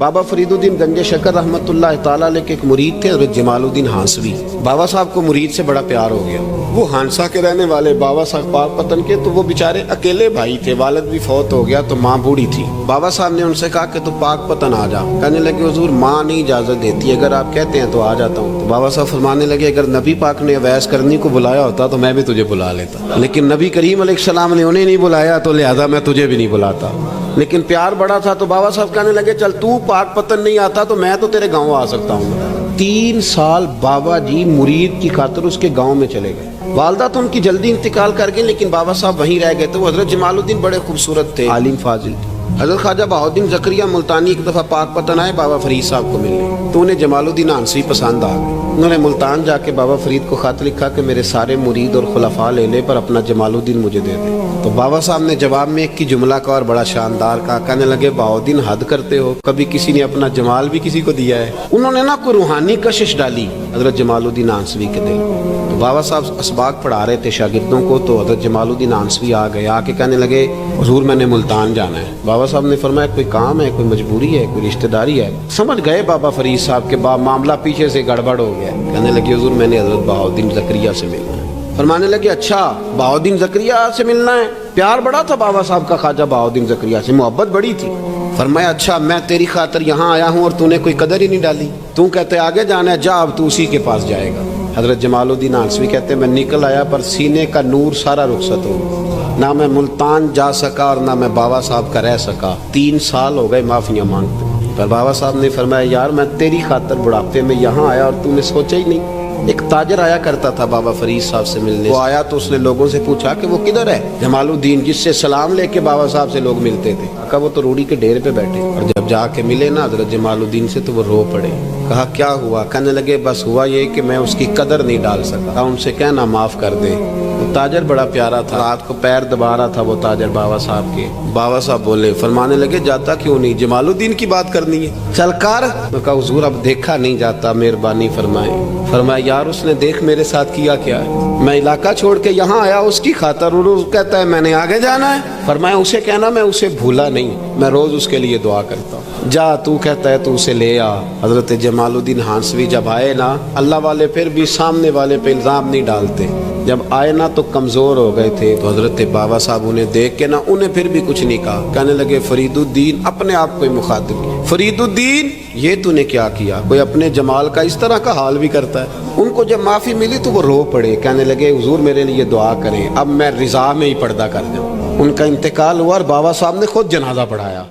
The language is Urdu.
بابا فریدالدین گنج شکر رحمتہ تعالیٰ علیہ کے ایک مرید تھے حضرت جمال الدین ہانسوی۔ بابا صاحب کو مرید سے بڑا پیار ہو گیا۔ وہ ہانسا کے رہنے والے بابا صاحب پاک پتن کے، تو وہ بیچارے اکیلے بھائی تھے، والد بھی فوت ہو گیا تو ماں بوڑھی تھی۔ بابا صاحب نے ان سے کہا کہ تو پاک پتن آ جا۔ کہنے لگے حضور ماں نہیں اجازت دیتی، اگر آپ کہتے ہیں تو آ جاتا ہوں۔ تو بابا صاحب فرمانے لگے اگر نبی پاک نے اویس کرنی کو بلایا ہوتا تو میں بھی تجھے بلا لیتا، لیکن نبی کریم علیہ السلام نے انہیں نہیں بلایا تو لہذا میں تجھے بھی نہیں بلاتا۔ لیکن پیار بڑا تھا تو بابا صاحب کہنے لگے چل تو پاک پتن نہیں آتا تو میں تو تیرے گاؤں آ سکتا ہوں۔ 3 سال بابا جی مرید کی خاطر اس کے گاؤں میں چلے گئے۔ والدہ تو ان کی جلدی انتقال کر گئی لیکن بابا صاحب وہیں رہ گئے تھے۔ وہ حضرت جمال الدین بڑے خوبصورت تھے، عالم فاضل تھے۔ حضرت خواجہ بہاؤالدین زکریا ملتانی ایک دفعہ پاک پتن آئے بابا فرید صاحب کو ملنے، تو انہیں جمال الدین ہانسوی پسند آ گئے۔ انہوں نے ملتان جا کے بابا فرید کو خط لکھا کہ میرے سارے مرید اور خلفاء لے لے پر اپنا جمال الدین مجھے دے دے۔ تو بابا صاحب نے جواب میں ایک کی جملہ کا اور بڑا شاندار کہا، کہنے لگے بہاؤالدین حد کرتے ہو، کبھی کسی نے اپنا جمال بھی کسی کو دیا ہے؟ انہوں نے نا کوئی روحانی کشش ڈالی حضرت جمال الدین ہانسوی کے دل۔ تو بابا صاحب اسباق پڑھا رہے تھے شاگردوں کو، تو حضرت جمال الدین ہانسوی آ گئے، آ کے کہنے لگے حضور میں نے ملتان جانا ہے۔ بابا صاحب نے فرمایا کوئی کام ہے، کوئی مجبوری ہے، کوئی رشتہ داری ہے؟ سمجھ گئے بابا فرید صاحب کے معاملہ پیچھے سے گڑبڑ ہو گیا۔ کہنے لگے حضور میں نے حضرت بہاؤالدین زکریا سے ملنا ہے۔ فرمانے لگے اچھا بہاؤالدین زکریا سے ملنا ہے؟ پیار بڑا تھا بابا صاحب کا خواجہ بہاؤالدین زکریا سے، محبت بڑی تھی۔ فرمایا اچھا میں تیری خاطر یہاں آیا ہوں اور تو نے کوئی قدر ہی نہیں ڈالی، تو کہتے آگے جانا ہے، جا اب تو اسی کے پاس جائے گا۔ حضرت جمال الدین ہانسوی کہتے میں نکل آیا پر سینے کا نور سارا رخصت ہو گیا، نہ میں ملتان جا سکا اور نہ میں بابا صاحب کا رہ سکا۔ 3 سال ہو گئے معافیاں مانگتے، پر بابا صاحب نے فرمایا یار میں تیری خاطر بڑھاپے میں یہاں آیا اور تو نے سوچا ہی نہیں۔ ایک تاجر آیا کرتا تھا بابا فرید صاحب سے ملنے، وہ آیا تو اس نے لوگوں سے پوچھا کہ وہ کدھر ہے جمال الدین جس سے سلام لے کے بابا صاحب سے لوگ ملتے تھے؟ کہا وہ تو روڑی کے ڈھیر پہ بیٹھے، اور جب جا کے ملے نا حضرت جمال الدین سے تو وہ رو پڑے۔ کہا کیا ہوا؟ کہنے لگے بس ہوا یہ کہ میں اس کی قدر نہیں ڈال سکا، ان سے کہنا معاف کر دے۔ وہ تاجر بڑا پیارا تھا، رات کو پیر دبا رہا تھا وہ تاجر بابا صاحب کے۔ بابا صاحب بولے، فرمانے لگے جاتا کیوں نہیں، جمال الدین کی بات کرنی ہے، چل کر۔ میں کہا حضور اب دیکھا نہیں جاتا، مہربانی فرمائیں۔ فرمایا یار اس نے دیکھ میرے ساتھ کیا کیا ہے، میں علاقہ چھوڑ کے یہاں آیا اس کی خاطر، اور وہ کہتا ہے میں نے آگے جانا ہے۔ فرمایا اسے کہنا میں اسے بھولا نہیں، میں روز اس کے لیے دعا کرتا ہوں، جا تو کہتا ہے تو اسے لے آ۔ حضرت جمال الدین ہانسوی جب آئے نا، اللہ والے پھر بھی سامنے والے پہ الزام نہیں ڈالتے، جب آئے نا تو کمزور ہو گئے تھے، تو حضرت بابا صاحب انہیں دیکھ کے نا انہیں پھر بھی کچھ نہیں کہا، کہنے لگے فرید الدین، اپنے آپ کو ہی مخاطب کیا، فرید الدین یہ تو نے کیا کیا؟ کوئی اپنے جمال کا اس طرح کا حال بھی کرتا ہے؟ ان کو جب معافی ملی تو وہ رو پڑے، کہنے لگے حضور میرے لیے دعا کریں، اب میں رضا میں ہی پردہ کر جاؤں۔ ان کا انتقال ہوا اور بابا صاحب نے خود جنازہ پڑھایا۔